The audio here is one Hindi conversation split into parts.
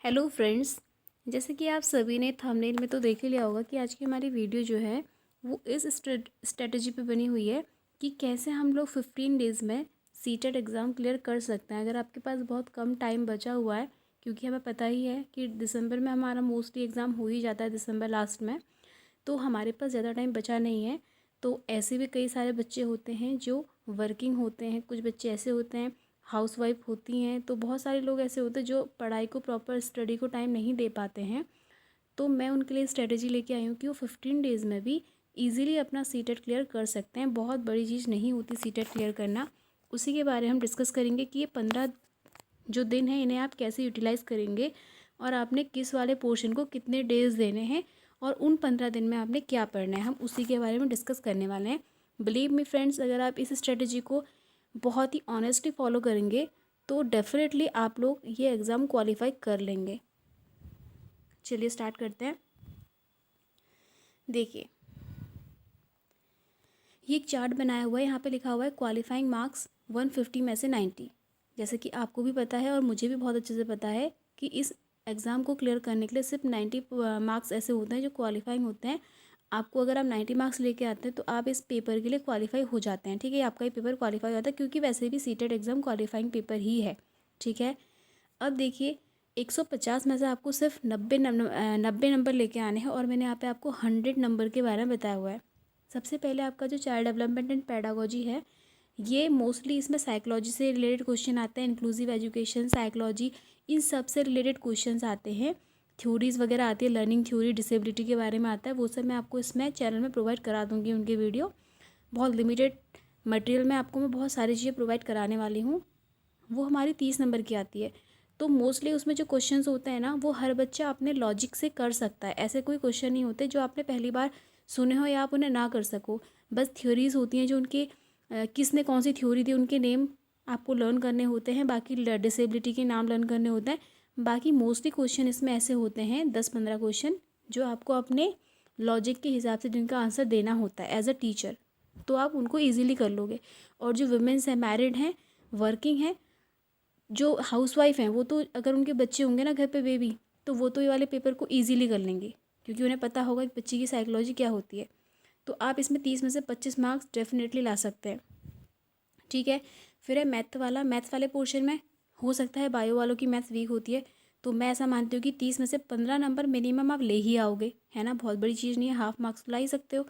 Hello friends. जैसे कि आप सभी ने थंबनेल में तो देख ही लिया होगा कि आज की हमारी वीडियो जो है वो इस स्ट्रेटजी पे बनी हुई है कि कैसे हम लोग 15 डेज़ में सीटेट एग्ज़ाम क्लियर कर सकते हैं। अगर आपके पास बहुत कम टाइम बचा हुआ है, क्योंकि हमें पता ही है कि दिसंबर में हमारा मोस्टली एग्ज़ाम हो ही जाता है, दिसंबर लास्ट में, तो हमारे पास ज़्यादा टाइम बचा नहीं है। तो ऐसे भी कई सारे बच्चे होते हैं जो वर्किंग होते हैं, कुछ बच्चे ऐसे होते हैं हाउसवाइफ होती हैं, तो बहुत सारे लोग ऐसे होते हैं जो पढ़ाई को प्रॉपर स्टडी को टाइम नहीं दे पाते हैं। तो मैं उनके लिए स्ट्रेटजी लेके आई हूँ कि वो 15 डेज़ में भी इजीली अपना सीटेट क्लियर कर सकते हैं। बहुत बड़ी चीज़ नहीं होती सीटेट क्लियर करना। उसी के बारे में हम डिस्कस करेंगे कि ये 15 जो दिन हैं इन्हें आप कैसे यूटिलाइज़ करेंगे और आपने किस वाले पोर्शन को कितने डेज़ देने हैं और उन 15 दिन में आपने क्या पढ़ना है, हम उसी के बारे में डिस्कस करने वाले हैं। बिलीव मी फ्रेंड्स, अगर आप इस स्ट्रेटजी को बहुत ही ऑनेस्टली फॉलो करेंगे तो डेफिनेटली आप लोग ये एग्ज़ाम क्वालिफाई कर लेंगे। चलिए स्टार्ट करते हैं। देखिए, ये एक चार्ट बनाया हुआ है, यहाँ पे लिखा हुआ है क्वालिफाइंग मार्क्स 150 में से 90। जैसे कि आपको भी पता है और मुझे भी बहुत अच्छे से पता है कि इस एग्ज़ाम को क्लियर करने के लिए सिर्फ 90 मार्क्स ऐसे होते हैं जो क्वालिफाइंग होते हैं। आपको अगर आप 90 मार्क्स लेके आते हैं तो आप इस पेपर के लिए क्वालिफाई हो जाते हैं। ठीक है, आपका ये पेपर क्वालिफाई हो जाता है, क्योंकि वैसे भी सीटेट एग्ज़ाम क्वालिफाइंग पेपर ही है। ठीक है, अब देखिए 150 में से आपको सिर्फ 90 नंबर लेके आने हैं और मैंने यहाँ पे आपको 100 नंबर के बारे में बताया हुआ है। सबसे पहले आपका जो चाइल्ड डेवलपमेंट एंड पेडागोजी है, ये मोस्टली इसमें साइकोलॉजी से रिलेटेड क्वेश्चन आते हैं, इंक्लूसिव एजुकेशन, साइकोलॉजी, इन सब से रिलेटेड क्वेश्चंस आते हैं। थ्योरीज़ वगैरह आती है, लर्निंग थ्योरी, डिसेबिलिटी के बारे में आता है, वो सब मैं आपको इसमें चैनल में प्रोवाइड करा दूँगी उनके वीडियो। बहुत लिमिटेड मटेरियल में आपको मैं बहुत सारी चीज़ें प्रोवाइड कराने वाली हूँ। वो हमारी 30 नंबर की आती है। तो मोस्टली उसमें जो क्वेश्चंस होते हैं ना, वो हर बच्चा अपने लॉजिक से कर सकता है। ऐसे कोई क्वेश्चन नहीं होते जो आपने पहली बार सुने हो या आप उन्हें ना कर सको। बस थ्योरीज़ होती हैं जो उनके किसने कौन सी थ्योरी दी उनके नेम आपको लर्न करने होते हैं, बाकी डिसेबिलिटी के नाम लर्न करने होते हैं। बाकी मोस्टली क्वेश्चन इसमें ऐसे होते हैं 10-15 क्वेश्चन जो आपको अपने लॉजिक के हिसाब से जिनका आंसर देना होता है एज अ टीचर, तो आप उनको ईजिली कर लोगे। और जो वुमेन्स हैं, मैरिड हैं, वर्किंग हैं, जो हाउसवाइफ हैं, वो तो अगर उनके बच्चे होंगे ना घर पे बेबी, तो वो तो ये वाले पेपर को ईजिली कर लेंगे, क्योंकि उन्हें पता होगा कि बच्चे की साइकोलॉजी क्या होती है। तो आप इसमें 30 में से 25 मार्क्स डेफिनेटली ला सकते हैं। ठीक है, फिर है मैथ वाला। मैथ वाले पोर्शन में हो सकता है बायो वालों की मैथ वीक होती है, तो मैं ऐसा मानती हूँ कि 30 में से 15 नंबर मिनिमम आप ले ही आओगे, है ना। बहुत बड़ी चीज़ नहीं है, हाफ मार्क्स ला ही सकते हो।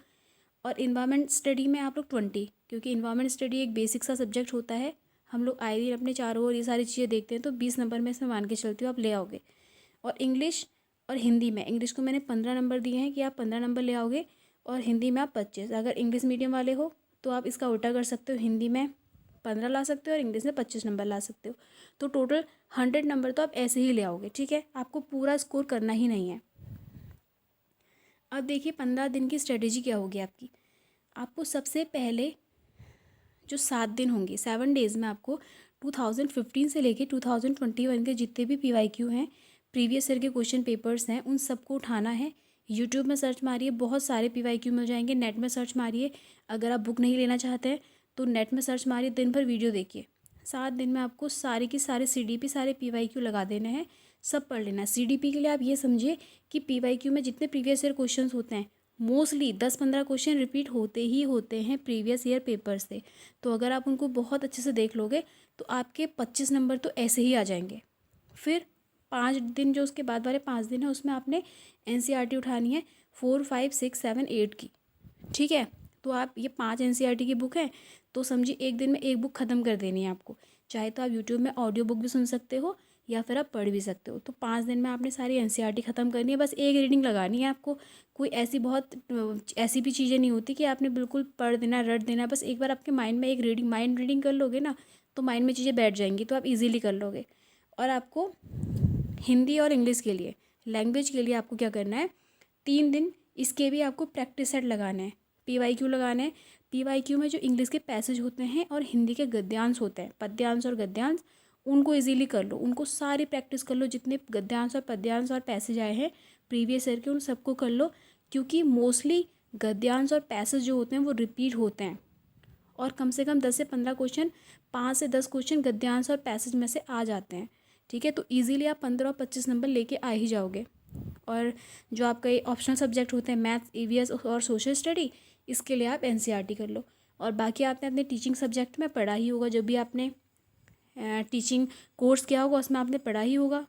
और इन्वायरमेंट स्टडी में आप लोग 20, क्योंकि इन्वायरमेंट स्टडी एक बेसिक सा सब्जेक्ट होता है। हम लोग आए दिन अपने चारों ओर ये सारी चीज़ें देखते हैं, तो 20 नंबर में इसमें मान के चलती हूँ आप ले आओगे। और इंग्लिश और हिंदी में, इंग्लिश को मैंने 15 नंबर दिए हैं कि आप 15 नंबर ले आओगे और हिंदी में आप 25। अगर इंग्लिश मीडियम वाले हो तो आप इसका उल्टा कर सकते हो, हिंदी में 15 ला सकते हो और इंग्लिश में 25 नंबर ला सकते हो। तो टोटल 100 नंबर तो आप ऐसे ही ले आओगे। ठीक है, आपको पूरा स्कोर करना ही नहीं है। अब देखिए 15 दिन की स्ट्रेटेजी क्या होगी आपकी। आपको सबसे पहले जो 7 दिन होंगे, 7 डेज़ में आपको 2015 से लेके 2021 के जितने भी PYQ हैं, प्रीवियस ईयर के क्वेश्चन पेपर्स हैं, उन सबको उठाना है। यूट्यूब में सर्च मारिए, बहुत सारे PYQ मिल जाएंगे। नेट में सर्च मारिए, अगर आप बुक नहीं लेना चाहते हैं तो नेट में सर्च मारिए, दिन भर वीडियो देखिए। 7 दिन में आपको सारे की सारे CDP, सारे PYQ लगा देने हैं, सब पढ़ लेना है। CDP के लिए आप ये समझिए कि PYQ में जितने प्रीवियस ईयर क्वेश्चन होते हैं, मोस्टली 10-15 क्वेश्चन रिपीट होते ही होते हैं प्रीवियस ईयर पेपर से। तो अगर आप उनको बहुत अच्छे से देख लोगे तो आपके 25 नंबर तो ऐसे ही आ जाएंगे। फिर 5 दिन, जो उसके बाद वाले 5 दिन है, उसमें आपने NCERT उठानी है 4, 5, 6, 7, 8 की। ठीक है, तो आप ये 5 NCERT की बुक है, तो समझिए एक दिन में एक बुक ख़त्म कर देनी है आपको। चाहे तो आप यूट्यूब में ऑडियो बुक भी सुन सकते हो या फिर आप पढ़ भी सकते हो। तो 5 दिन में आपने सारी NCERT ख़त्म करनी है, बस एक रीडिंग लगानी है आपको। कोई ऐसी बहुत ऐसी भी चीज़ें नहीं होती कि आपने बिल्कुल पढ़ देना, रट देना। बस एक बार आपके माइंड में एक माइंड रीडिंग कर लोगे ना, तो माइंड में चीज़ें बैठ जाएंगी, तो आप इजीली कर लोगे। और आपको हिंदी और इंग्लिश के लिए, लैंग्वेज के लिए आपको क्या करना है, 3 दिन इसके भी आपको प्रैक्टिस सेट लगाना है, PYQ लगाना है। PYQ में जो इंग्लिश के पैसेज होते हैं और हिंदी के गद्यांश होते हैं, पद्यांश और गद्यांश, उनको इजीली कर लो, उनको सारी प्रैक्टिस कर लो। जितने गद्यांश और पद्यांश और पैसेज आए हैं प्रीवियस ईयर के, उन सबको कर लो, क्योंकि मोस्टली गद्यांश और पैसेज जो होते हैं वो रिपीट होते हैं। और कम से कम 10 से 15 क्वेश्चन, 5 से 10 क्वेश्चन गद्यांश और पैसेज में से आ जाते हैं। ठीक है। तो ईज़िली आप 15 और 25 नंबर लेके आ ही जाओगे। और जो आपका ये ऑप्शनल सब्जेक्ट होते हैं मैथ्स, ईवीएस और सोशल स्टडी, इसके लिए आप एनसीईआरटी कर लो। और बाकी आपने अपने टीचिंग सब्जेक्ट में पढ़ा ही होगा, जो भी आपने टीचिंग कोर्स किया होगा उसमें आपने पढ़ा ही होगा,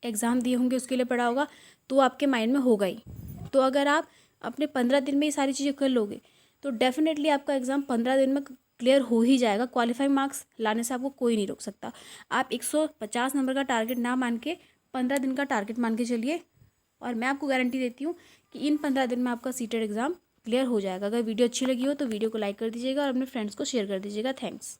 एग्ज़ाम दिए होंगे उसके लिए पढ़ा होगा, तो आपके माइंड में होगा ही। तो अगर आप अपने 15 दिन में ये सारी चीज़ें कर लोगे तो डेफिनेटली आपका एग्ज़ाम 15 दिन में क्लियर हो ही जाएगा। क्वालिफाइंग मार्क्स लाने से आपको कोई नहीं रोक सकता। आप 150 नंबर का टारगेट ना मान के 15 दिन का टारगेट मान के चलिए, और मैं आपको गारंटी देती हूँ कि इन 15 दिन में आपका सीटेट एग्ज़ाम क्लियर हो जाएगा। अगर वीडियो अच्छी लगी हो तो वीडियो को लाइक कर दीजिएगा और अपने फ्रेंड्स को शेयर कर दीजिएगा। थैंक्स।